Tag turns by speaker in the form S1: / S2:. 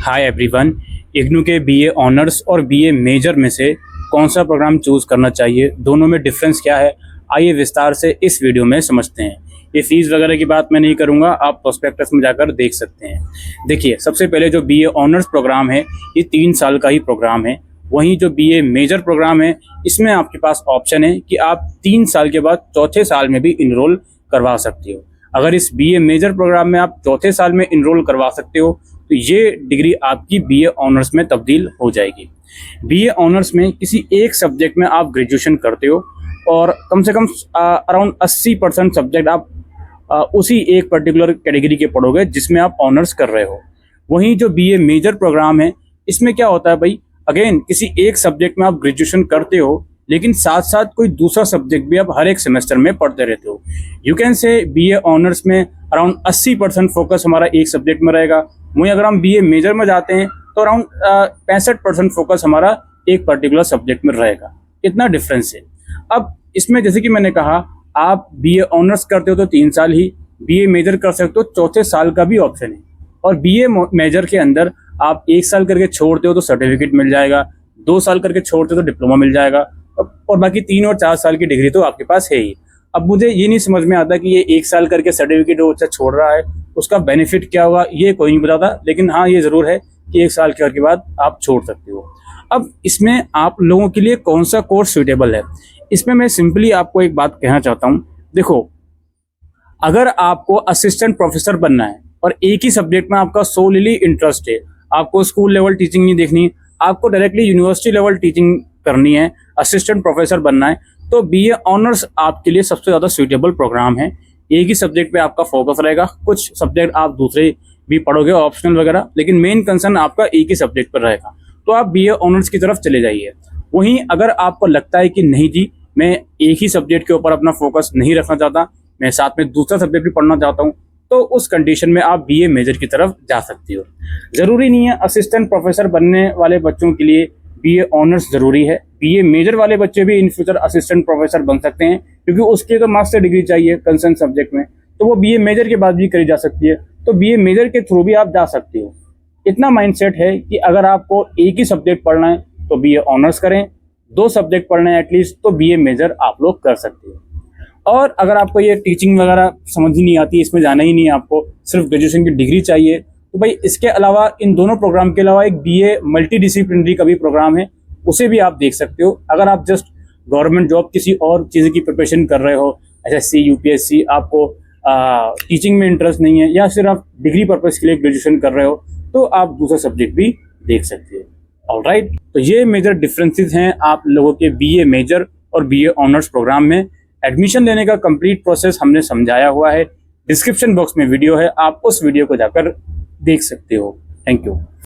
S1: हाय everyone. IGNOU के BA honours और BA major में से कौन सा प्रोग्राम चूज़ करना चाहिए, दोनों में डिफरेंस क्या है, आइए विस्तार से इस वीडियो में समझते हैं। ये फीस वगैरह की बात मैं नहीं करूंगा, आप प्रोस्पेक्टस में जाकर देख सकते हैं। देखिए, सबसे पहले जो बीए ऑनर्स प्रोग्राम है ये 3 साल का ही प्रोग्राम है। वहीं जो बीए मेजर प्रोग्राम है इसमें आपके पास ऑप्शन है कि आप 3 साल के बाद चौथे साल में भी इनरोल करवा सकते हो। अगर इस बीए मेजर प्रोग्राम में आप चौथे साल में इनरोल करवा सकते हो तो ये डिग्री आपकी बीए ऑनर्स में तब्दील हो जाएगी। बीए ऑनर्स में किसी एक सब्जेक्ट में आप ग्रेजुएशन करते हो और कम से कम अराउंड 80% सब्जेक्ट आप उसी एक पर्टिकुलर कैटेगरी के पढ़ोगे जिसमें आप ऑनर्स कर रहे हो। वहीं जो बीए मेजर प्रोग्राम है इसमें क्या होता है भाई, अगेन किसी एक सब्जेक्ट में आप ग्रेजुएशन करते हो लेकिन साथ साथ कोई दूसरा सब्जेक्ट भी आप हर एक सेमेस्टर में पढ़ते रहते हो। You can say BA honours में अराउंड 80% फोकस हमारा एक सब्जेक्ट में रहेगा। वहीं अगर हम बीए मेजर में जाते हैं तो अराउंड 65% फोकस हमारा एक पर्टिकुलर सब्जेक्ट में रहेगा। इतना डिफरेंस है। अब इसमें जैसे कि मैंने कहा, आप बीए ऑनर्स करते हो तो 3 साल ही, बीए मेजर कर सकते हो चौथे साल का भी ऑप्शन है। और बीए मेजर के अंदर आप 1 साल करके छोड़ते हो तो सर्टिफिकेट मिल जाएगा, 2 साल करके छोड़ते हो तो डिप्लोमा मिल जाएगा, और बाकी 3 और 4 साल की डिग्री तो आपके पास है ही। अब मुझे ये नहीं समझ में आता कि ये 1 साल करके सर्टिफिकेट वो बच्चा छोड़ रहा है, उसका बेनिफिट क्या होगा ये कोई नहीं बताता। लेकिन हाँ, ये ज़रूर है कि 1 साल के बाद आप छोड़ सकते हो। अब इसमें आप लोगों के लिए कौन सा कोर्स सूटेबल है, इसमें मैं सिंपली आपको एक बात कहना चाहता हूँ। देखो, अगर आपको असिस्टेंट प्रोफेसर बनना है और एक ही सब्जेक्ट में आपका सोलली इंटरेस्ट है, आपको स्कूल लेवल टीचिंग नहीं देखनी, आपको डायरेक्टली यूनिवर्सिटी लेवल टीचिंग करनी है, असिस्टेंट प्रोफेसर बनना है, तो बीए ऑनर्स आपके लिए सबसे ज़्यादा सूटेबल प्रोग्राम है। एक ही सब्जेक्ट पे आपका फोकस रहेगा, कुछ सब्जेक्ट आप दूसरे भी पढ़ोगे ऑप्शनल वगैरह, लेकिन मेन कंसर्न आपका एक ही सब्जेक्ट पर रहेगा, तो आप बीए ऑनर्स की तरफ चले जाइए। वहीं अगर आपको लगता है कि नहीं जी, मैं एक ही सब्जेक्ट के ऊपर अपना फोकस नहीं रखना चाहता, मैं साथ में दूसरा सब्जेक्ट भी पढ़ना चाहता हूँ, तो उस कंडीशन में आप बीए मेजर की तरफ जा सकती हो। ज़रूरी नहीं है असिस्टेंट प्रोफेसर बनने वाले बच्चों के लिए बीए ऑनर्स ज़रूरी है, बीए मेजर वाले बच्चे भी इन फ्यूचर असिस्टेंट प्रोफेसर बन सकते हैं, क्योंकि उसके तो मास्टर डिग्री चाहिए कंसर्न सब्जेक्ट में, तो वो बीए मेजर के बाद भी करी जा सकती है। तो बीए मेजर के थ्रू भी आप जा सकते हो। इतना माइंडसेट है कि अगर आपको एक ही सब्जेक्ट पढ़ना है तो बीए ऑनर्स करें, 2 सब्जेक्ट पढ़ने हैं एटलीस्ट तो बीए मेजर आप लोग कर सकते हो। और अगर आपको ये टीचिंग वगैरह समझ ही नहीं आती, इसमें जाना ही नहीं है, आपको सिर्फ ग्रेजुएशन की डिग्री चाहिए, तो भाई इसके अलावा इन दोनों प्रोग्राम के अलावा एक बीए मल्टीडिसिप्लिनरी का भी प्रोग्राम है, उसे भी आप देख सकते हो। अगर आप जस्ट गवर्नमेंट जॉब किसी और चीज़ की प्रिपरेशन कर रहे हो, एसएससी यूपीएससी, आपको टीचिंग में इंटरेस्ट नहीं है, या फिर आप डिग्री पर्पज के लिए ग्रेजुएशन कर रहे हो, तो आप दूसरा सब्जेक्ट भी देख सकते हो। ऑलराइट, तो ये मेजर डिफरेंसेस हैं आप लोगों के बीए मेजर और बीए ऑनर्स प्रोग्राम में। एडमिशन लेने का कंप्लीट प्रोसेस हमने समझाया हुआ है, डिस्क्रिप्शन बॉक्स में वीडियो है, आप उस वीडियो को जाकर देख सकते हो। Thank you.